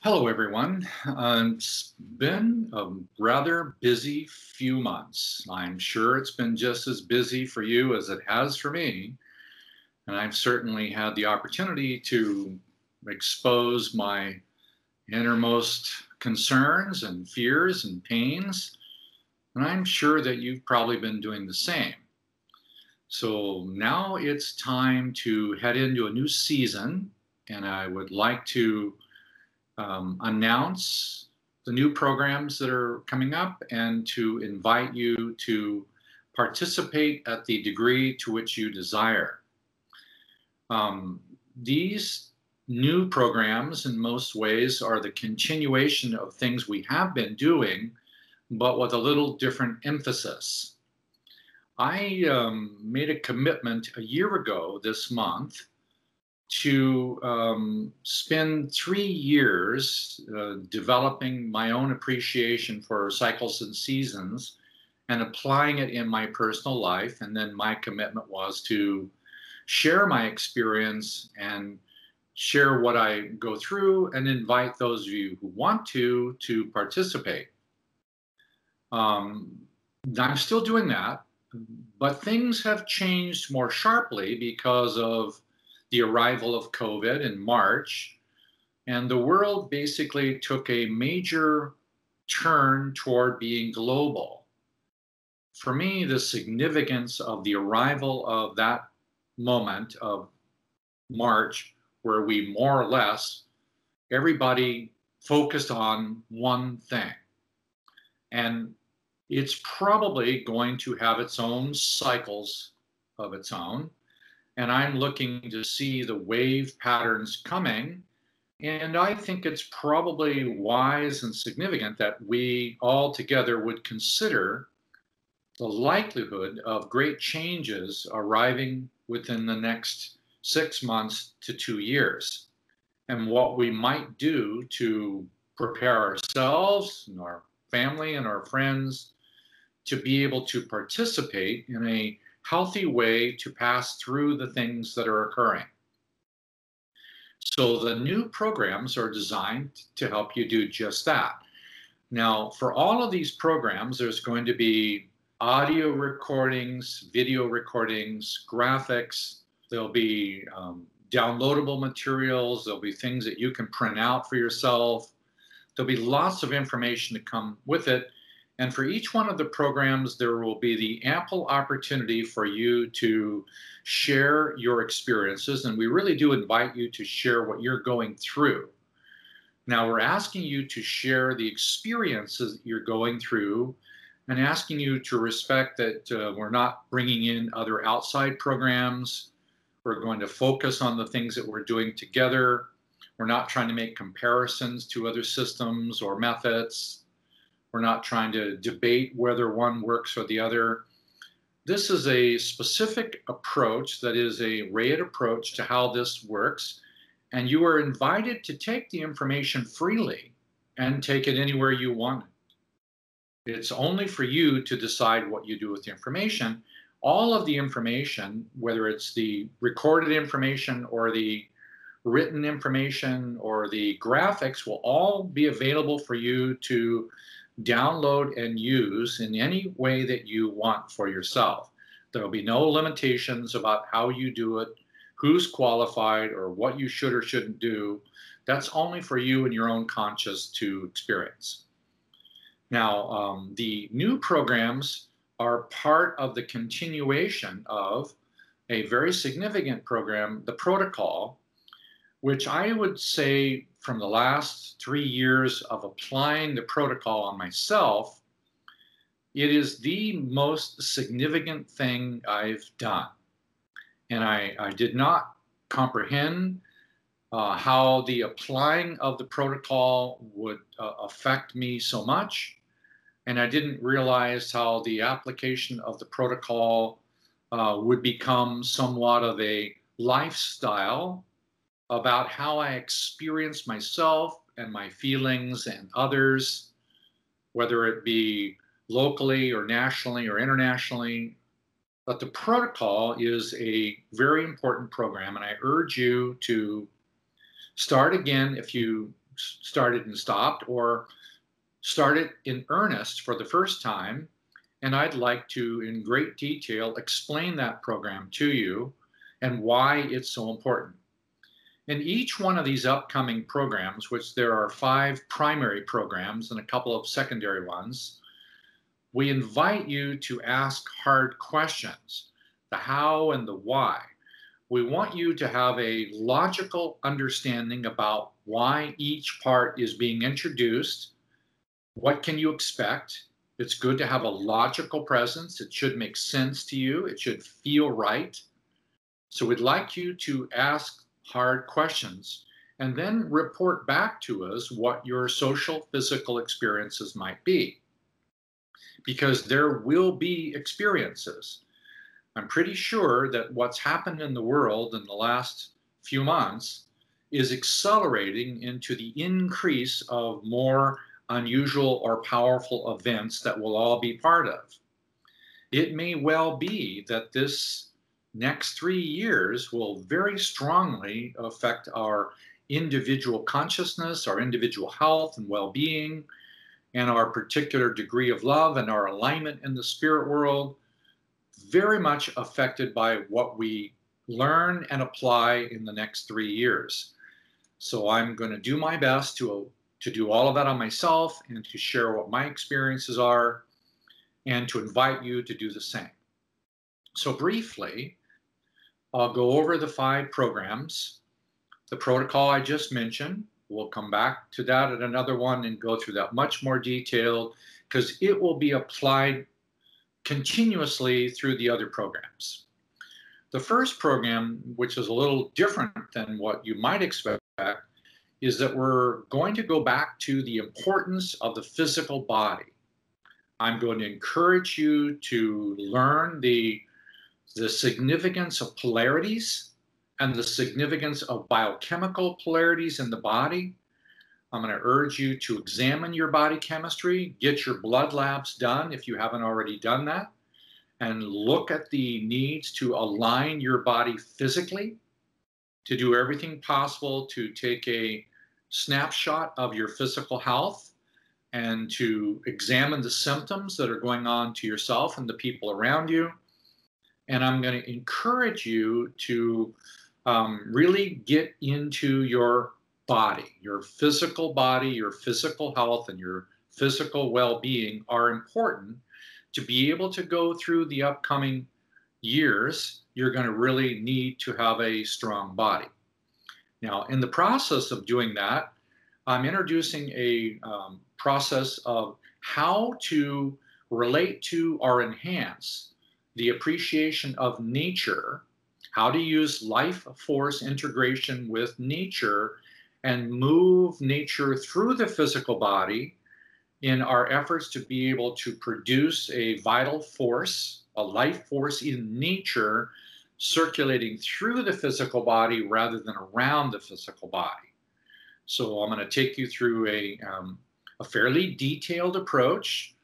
Hello, everyone. It's been a rather busy few months. I'm sure it's been just as busy for you as it has for me. And I've certainly had the opportunity to expose my innermost concerns and fears and pains. And I'm sure that you've probably been doing the same. So now it's time to head into a new season. And I would like to announce the new programs that are coming up and to invite you to participate at the degree to which you desire. These new programs, in most ways, are the continuation of things we have been doing, but with a little different emphasis. I made a commitment a year ago this month to spend 3 years developing my own appreciation for cycles and seasons and applying it in my personal life. And then my commitment was to share my experience and share what I go through and invite those of you who want to participate. Um, I'm still doing that, but things have changed more sharply because of the arrival of COVID in March, and the world basically took a major turn toward being global. For me, the significance of the arrival of that moment of March, where we more or less everybody focused on one thing. And it's probably going to have its own cycles of its own. And I'm looking to see the wave patterns coming. And I think it's probably wise and significant that we all together would consider the likelihood of great changes arriving within the next 6 months to 2 years, and what we might do to prepare ourselves and our family and our friends to be able to participate in a healthy way to pass through the things that are occurring. So the new programs are designed to help you do just that. Now, for all of these programs, there's going to be audio recordings, video recordings, graphics. There'll be downloadable materials. There'll be things that you can print out for yourself. There'll be lots of information to come with it. And for each one of the programs, there will be the ample opportunity for you to share your experiences. And we really do invite you to share what you're going through. Now, we're asking you to share the experiences that you're going through and asking you to respect that we're not bringing in other outside programs. We're going to focus on the things that we're doing together. We're not trying to make comparisons to other systems or methods. We're not trying to debate whether one works or the other. This is a specific approach that is a Rayid approach to how this works. And you are invited to take the information freely and take it anywhere you want it. It's only for you to decide what you do with the information. All of the information, whether it's the recorded information or the written information or the graphics, will all be available for you to download and use in any way that you want for yourself. There will be no limitations about how you do it, who's qualified, or what you should or shouldn't do. That's only for you and your own conscience to experience. Now, the new programs are part of the continuation of a very significant program, the protocol, which I would say from the last 3 years of applying the protocol on myself, it is the most significant thing I've done. And I did not comprehend how the applying of the protocol would affect me so much. And I didn't realize how the application of the protocol would become somewhat of a lifestyle about how I experience myself and my feelings and others, whether it be locally or nationally or internationally. But the protocol is a very important program, and I urge you to start again if you started and stopped, or start it in earnest for the first time, and I'd like to, in great detail, explain that program to you and why it's so important. In each one of these upcoming programs, which there are 5 primary programs and a couple of secondary ones, we invite you to ask hard questions, the how and the why. We want you to have a logical understanding about why each part is being introduced. What can you expect? It's good to have a logical presence. It should make sense to you. It should feel right. So we'd like you to ask hard questions and then report back to us what your social, physical experiences might be. Because there will be experiences. I'm pretty sure that what's happened in the world in the last few months is accelerating into the increase of more unusual or powerful events that we'll all be part of. It may well be that this next 3 years will very strongly affect our individual consciousness, our individual health and well-being, and our particular degree of love and our alignment in the spirit world, very much affected by what we learn and apply in the next 3 years. So I'm going to do my best to do all of that on myself and to share what my experiences are and to invite you to do the same. So briefly, I'll go over the 5 programs. The protocol I just mentioned, we'll come back to that at another one and go through that much more detailed because it will be applied continuously through the other programs. The first program, which is a little different than what you might expect, is that we're going to go back to the importance of the physical body. I'm going to encourage you to learn the significance of polarities and the significance of biochemical polarities in the body. I'm going to urge you to examine your body chemistry, get your blood labs done if you haven't already done that, and look at the needs to align your body physically, to do everything possible to take a snapshot of your physical health and to examine the symptoms that are going on to yourself and the people around you. And I'm going to encourage you to really get into your body, your physical health, and your physical well-being are important to be able to go through the upcoming years. You're going to really need to have a strong body. Now, in the process of doing that, I'm introducing a process of how to relate to or enhance the appreciation of nature, how to use life force integration with nature and move nature through the physical body in our efforts to be able to produce a vital force, a life force in nature circulating through the physical body rather than around the physical body. So I'm going to take you through a fairly detailed approach,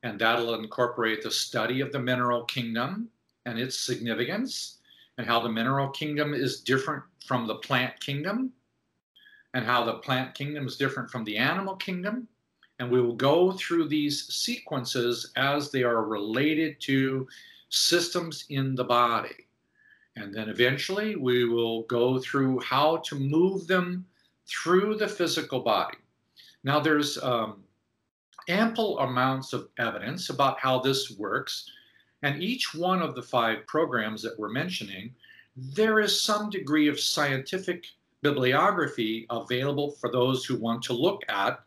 and that'll incorporate the study of the mineral kingdom and its significance, and how the mineral kingdom is different from the plant kingdom, and how the plant kingdom is different from the animal kingdom. And we will go through these sequences as they are related to systems in the body. And then eventually we will go through how to move them through the physical body. Now there's ample amounts of evidence about how this works. And each one of the 5 programs that we're mentioning, there is some degree of scientific bibliography available for those who want to look at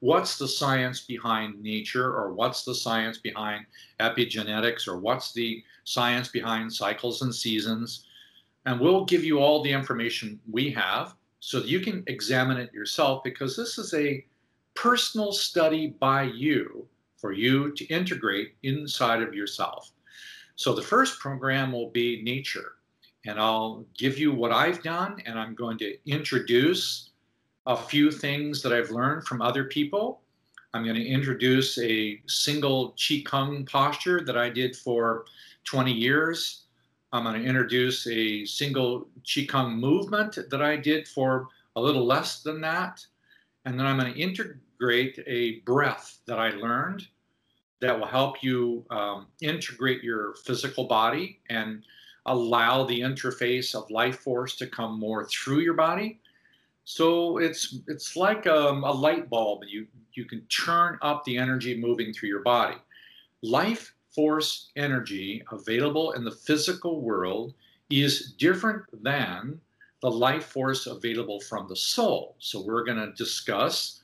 what's the science behind nature, or what's the science behind epigenetics, or what's the science behind cycles and seasons. And we'll give you all the information we have so that you can examine it yourself, because this is a personal study by you for you to integrate inside of yourself. So the first program will be nature, and I'll give you what I've done, and I'm going to introduce a few things that I've learned from other people. I'm going to introduce a single Qigong posture that I did for 20 years. I'm going to introduce a single Qigong movement that I did for a little less than that. And then I'm going to integrate a breath that I learned that will help you integrate your physical body and allow the interface of life force to come more through your body. So it's like a light bulb. You can turn up the energy moving through your body. Life force energy available in the physical world is different than the life force available from the soul. So we're going to discuss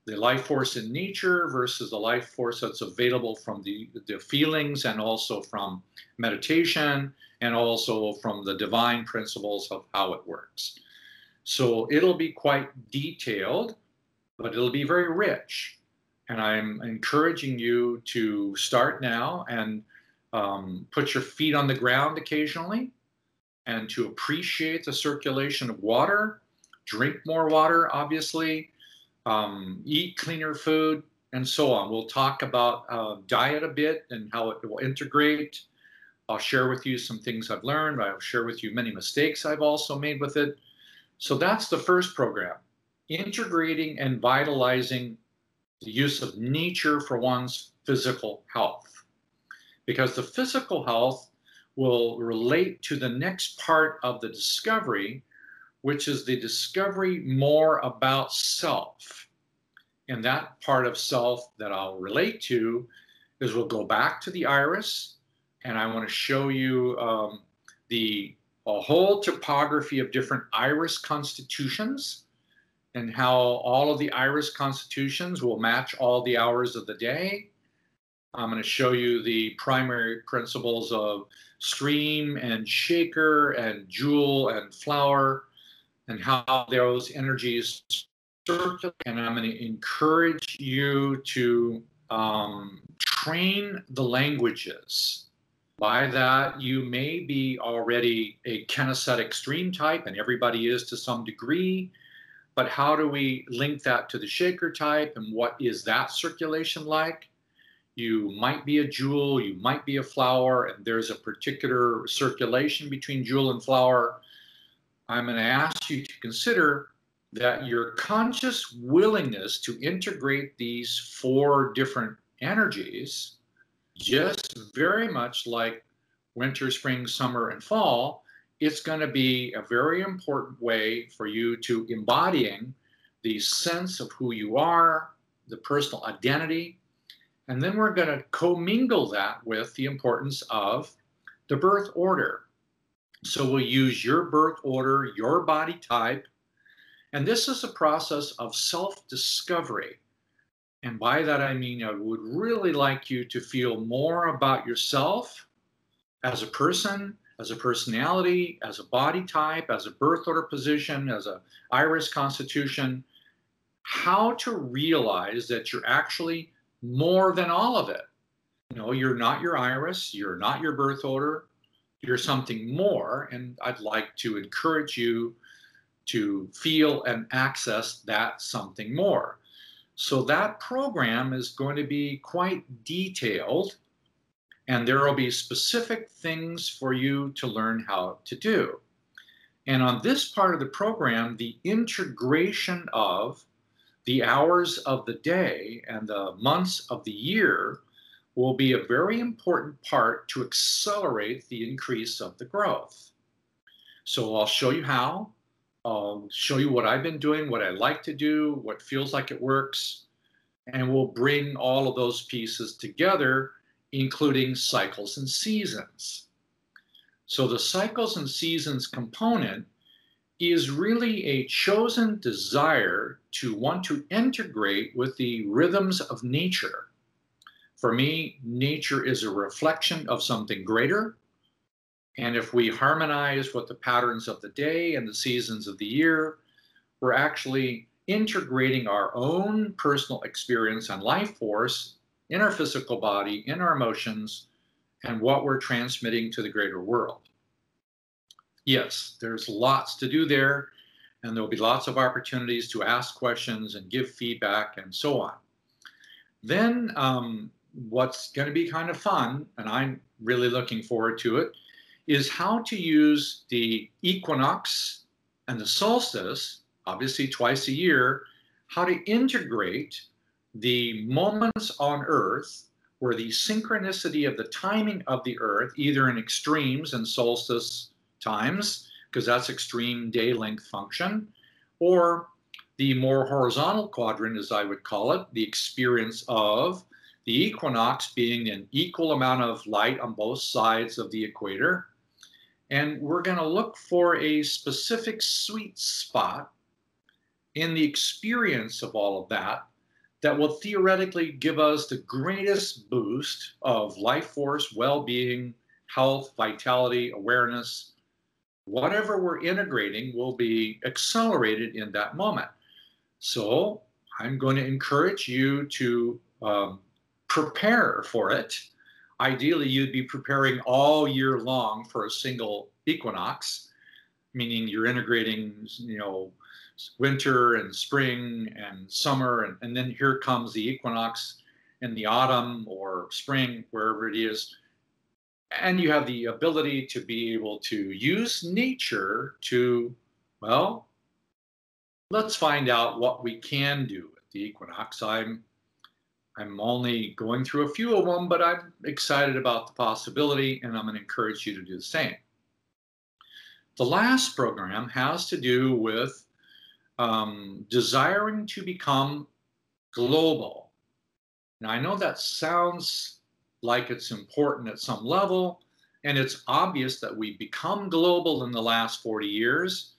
the life force in nature versus the life force that's available from the feelings and also from meditation and also from the divine principles of how it works. So it'll be quite detailed, but it'll be very rich. And I'm encouraging you to start now and put your feet on the ground occasionally and to appreciate the circulation of water, drink more water, obviously, eat cleaner food, and so on. We'll talk about diet a bit and how it will integrate. I'll share with you some things I've learned. I'll share with you many mistakes I've also made with it. So that's the first program, integrating and vitalizing the use of nature for one's physical health. Because the physical health will relate to the next part of the discovery, which is the discovery more about self. And that part of self that I'll relate to is we'll go back to the iris, and I want to show you a whole topography of different iris constitutions and how all of the iris constitutions will match all the hours of the day. I'm going to show you the primary principles of stream and shaker and jewel and flower, and how those energies circulate. And I'm going to encourage you to train the languages. By that, you may be already a kinesthetic stream type, and everybody is to some degree. But how do we link that to the shaker type, and what is that circulation like? You might be a jewel, you might be a flower, and there's a particular circulation between jewel and flower. I'm going to ask you to consider that your conscious willingness to integrate these 4 different energies, just very much like winter, spring, summer, and fall, it's going to be a very important way for you to embodying the sense of who you are, the personal identity. And then we're going to commingle that with the importance of the birth order. So we'll use your birth order, your body type, and this is a process of self-discovery. And by that I mean I would really like you to feel more about yourself as a person, as a personality, as a body type, as a birth order position, as an iris constitution, how to realize that you're actually more than all of it. You know, you're not your iris, you're not your birth order, you're something more, and I'd like to encourage you to feel and access that something more. So that program is going to be quite detailed, and there will be specific things for you to learn how to do. And on this part of the program, the integration of the hours of the day and the months of the year will be a very important part to accelerate the increase of the growth. So I'll show you how. I'll show you what I've been doing, what I like to do, what feels like it works, and we'll bring all of those pieces together, including cycles and seasons. So the cycles and seasons component is really a chosen desire to want to integrate with the rhythms of nature. For me, nature is a reflection of something greater. And if we harmonize with the patterns of the day and the seasons of the year, we're actually integrating our own personal experience and life force in our physical body, in our emotions, and what we're transmitting to the greater world. Yes, there's lots to do there, and there'll be lots of opportunities to ask questions and give feedback and so on. Then what's going to be kind of fun, and I'm really looking forward to it, is how to use the equinox and the solstice, obviously twice a year, how to integrate the moments on Earth where the synchronicity of the timing of the Earth, either in extremes and solstice times, because that's extreme day length function, or the more horizontal quadrant, as I would call it, the experience of the equinox being an equal amount of light on both sides of the equator. And we're going to look for a specific sweet spot in the experience of all of that that will theoretically give us the greatest boost of life force, well-being, health, vitality, awareness. Whatever we're integrating will be accelerated in that moment. So I'm going to encourage you to prepare for it. Ideally, you'd be preparing all year long for a single equinox, meaning you're integrating, winter and spring and summer, and then here comes the equinox in the autumn or spring, wherever it is. And you have the ability to be able to use nature to, well, let's find out what we can do at the equinox. I'm only going through a few of them, but I'm excited about the possibility, and I'm going to encourage you to do the same. The last program has to do with desiring to become global. Now, I know that sounds like it's important at some level, and it's obvious that we become global in the last 40 years,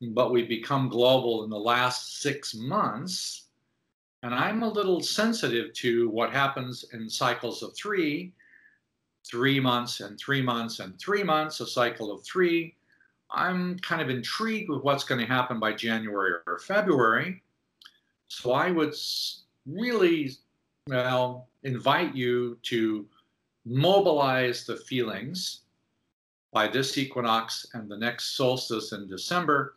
but we become global in the last 6 months. And I'm a little sensitive to what happens in cycles of 3 months and 3 months and 3 months, a cycle of 3. I'm kind of intrigued with what's going to happen by January or February. So I would really, invite you to mobilize the feelings by this equinox and the next solstice in December,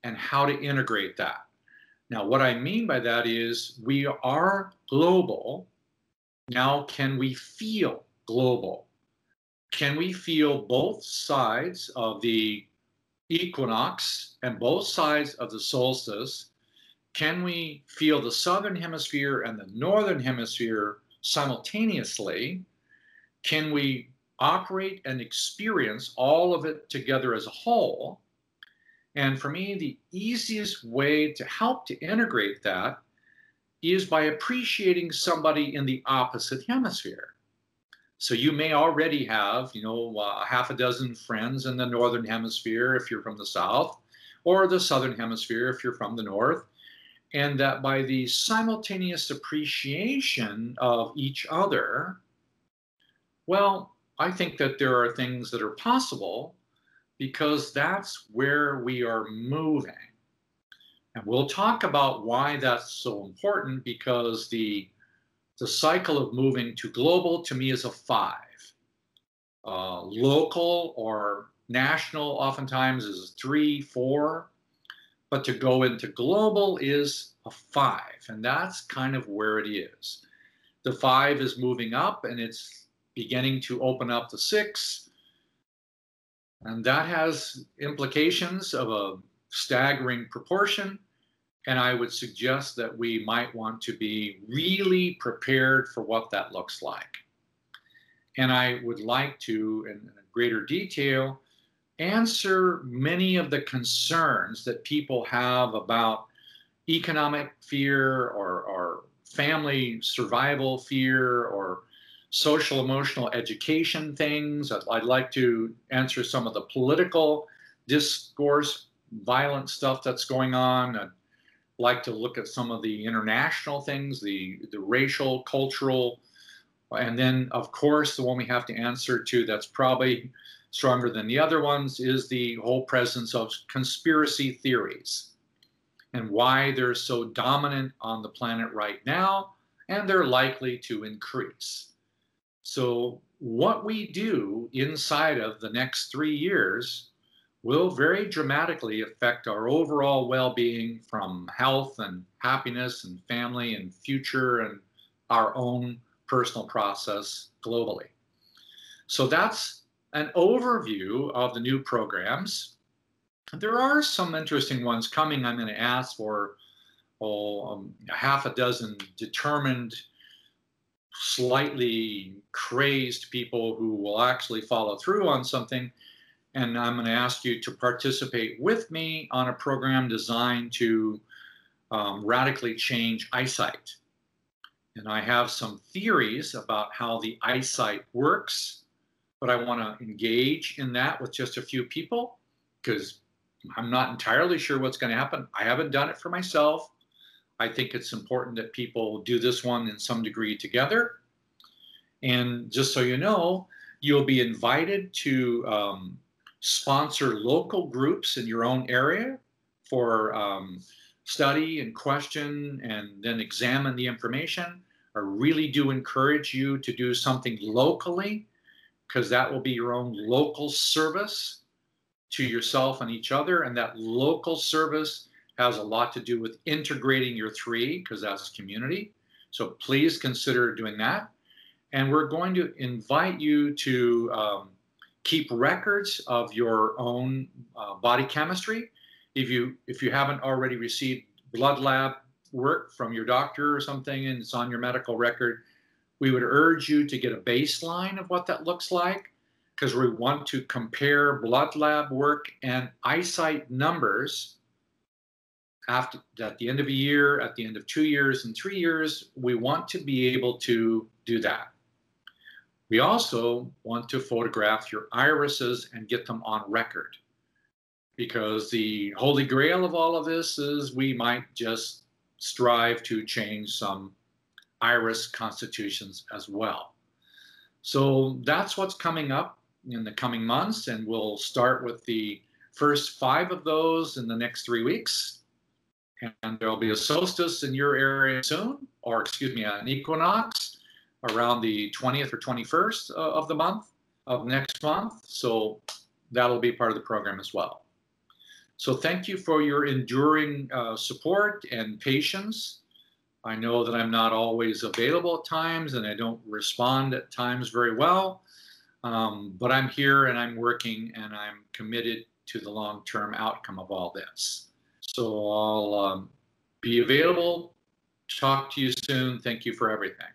and how to integrate that. Now, what I mean by that is we are global. Now, can we feel global? Can we feel both sides of the equinox and both sides of the solstice? Can we feel the southern hemisphere and the northern hemisphere simultaneously? Can we operate and experience all of it together as a whole? And for me, the easiest way to help to integrate that is by appreciating somebody in the opposite hemisphere. So you may already have, half a dozen friends in the northern hemisphere if you're from the south, or the southern hemisphere if you're from the north. And that by the simultaneous appreciation of each other, well, I think that there are things that are possible, because that's where we are moving. And we'll talk about why that's so important, because the cycle of moving to global to me is a 5. Local or national oftentimes is a 3, 4. But to go into global is a 5, and that's kind of where it is. The 5 is moving up, and it's beginning to open up the 6, and that has implications of a staggering proportion, and I would suggest that we might want to be really prepared for what that looks like. And I would like to, in greater detail, answer many of the concerns that people have about economic fear or family survival fear or social emotional education things. I'd like to answer some of the political discourse, violent stuff that's going on. I'd like to look at some of the international things, the racial, cultural, and then, of course, the one we have to answer to that's probably stronger than the other ones is the whole presence of conspiracy theories and why they're so dominant on the planet right now, and they're likely to increase. So what we do inside of the next 3 years will very dramatically affect our overall well-being, from health and happiness and family and future and our own personal process globally. So that's an overview of the new programs. There are some interesting ones coming. I'm going to ask for a half a dozen determined, slightly crazed people who will actually follow through on something. And I'm going to ask you to participate with me on a program designed to radically change eyesight. And I have some theories about how the eyesight works, but I want to engage in that with just a few people because I'm not entirely sure what's going to happen. I haven't done it for myself. I think it's important that people do this one in some degree together. And just so you know, you'll be invited to sponsor local groups in your own area for study and question and then examine the information. I really do encourage you to do something locally because that will be your own local service to yourself and each other. And that local service has a lot to do with integrating your three because that's community. So please consider doing that. And we're going to invite you to keep records of your own body chemistry. If you haven't already received blood lab work from your doctor or something and it's on your medical record, we would urge you to get a baseline of what that looks like because we want to compare blood lab work and eyesight numbers at the end of a year, at the end of 2 years and 3 years. We want to be able to do that. We also want to photograph your irises and get them on record because the holy grail of all of this is we might just strive to change some iris constitutions as well. So that's what's coming up in the coming months, and we'll start with the first 5 of those in the next 3 weeks. And there'll be a solstice in your area soon, or excuse me, an equinox around the 20th or 21st of the month, of next month. So that'll be part of the program as well. So thank you for your enduring support and patience. I know that I'm not always available at times and I don't respond at times very well, but I'm here and I'm working and I'm committed to the long-term outcome of all this. So I'll be available. Talk to you soon. Thank you for everything.